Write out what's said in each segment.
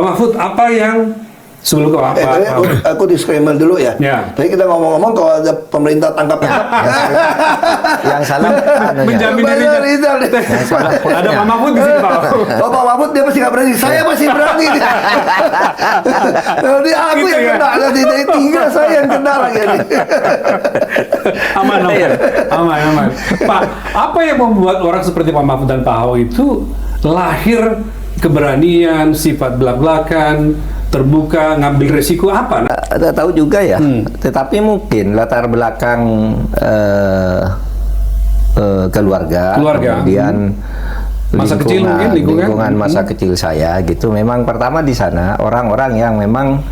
Mahfud, apa yang sebelum ke aku disclaimer dulu ya. Tadi kita ngomong-ngomong kalau ada pemerintah tangkap yang salah menjamin dirinya. Ada Pak Mahfud di sini, Pak. Oh, Pak Mahfud dia pasti nggak berani. Saya masih berani. Nanti aku yang kena, nanti tinggal saya yang kena lagi. Aman. Pak, apa yang membuat orang seperti Pak Mahfud dan Pak Ahok itu lahir keberanian, sifat belak-belakan, terbuka, ngambil resiko apa? Tidak tahu juga ya. Tetapi mungkin latar belakang keluarga, kemudian masa kecil mungkin lingkungan masa kecil saya gitu. Memang pertama di sana orang-orang yang memang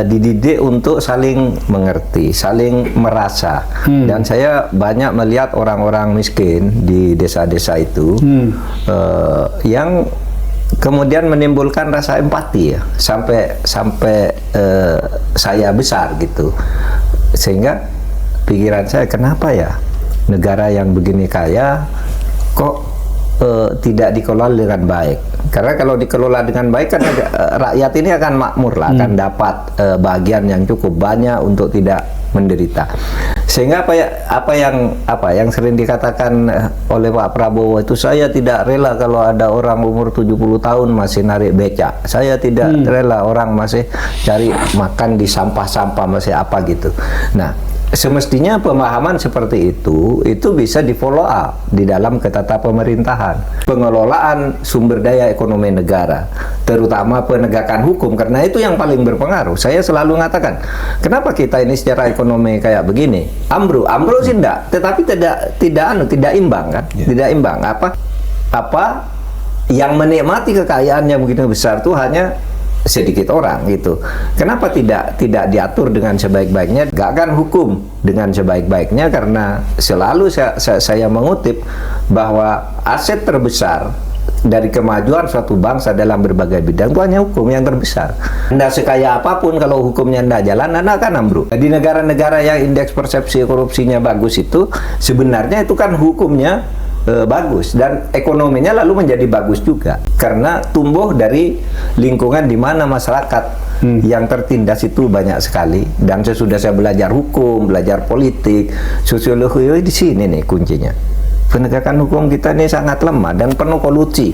dididik untuk saling mengerti, saling merasa. Dan saya banyak melihat orang-orang miskin di desa-desa itu yang kemudian menimbulkan rasa empati ya, sampai saya besar gitu. Sehingga pikiran saya, kenapa ya negara yang begini kaya kok tidak dikelola dengan baik? Karena kalau dikelola dengan baik kan rakyat ini akan makmur lah, akan dapat bagian yang cukup banyak untuk tidak menderita. Sehingga apa yang sering dikatakan oleh Pak Prabowo itu, saya tidak rela kalau ada orang umur 70 tahun masih narik becak. Saya tidak rela orang masih cari makan di sampah-sampah, masih apa gitu. Nah, semestinya pemahaman seperti itu bisa di follow up di dalam ketata pemerintahan, pengelolaan sumber daya ekonomi negara, terutama penegakan hukum, karena itu yang paling berpengaruh. Saya selalu mengatakan, kenapa kita ini secara ekonomi kayak begini, ambruk sih enggak, tetapi tidak imbang kan, tidak imbang. Apa yang menikmati kekayaan yang begitu besar itu hanya sedikit orang gitu. Kenapa tidak diatur dengan sebaik-baiknya? Gak akan hukum dengan sebaik-baiknya, karena selalu saya mengutip bahwa aset terbesar dari kemajuan suatu bangsa dalam berbagai bidang itu hanya hukum yang terbesar. Anda sekaya apapun kalau hukumnya Anda jalan, Anda akan ambruk. Di negara-negara yang indeks persepsi korupsinya bagus itu sebenarnya itu kan hukumnya bagus, dan ekonominya lalu menjadi bagus juga karena tumbuh dari lingkungan di mana masyarakat yang tertindas itu banyak sekali. Dan sesudah saya belajar hukum, belajar politik, sosiologi, di sini nih kuncinya. Penegakan hukum kita ini sangat lemah dan penuh kolusi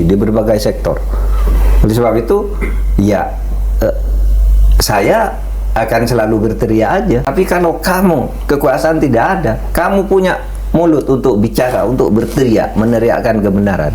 di berbagai sektor. Oleh sebab itu ya saya akan selalu berteriak aja. Tapi kalau kamu kekuasaan tidak ada, kamu punya mulut untuk bicara, untuk berteriak, meneriakkan kebenaran.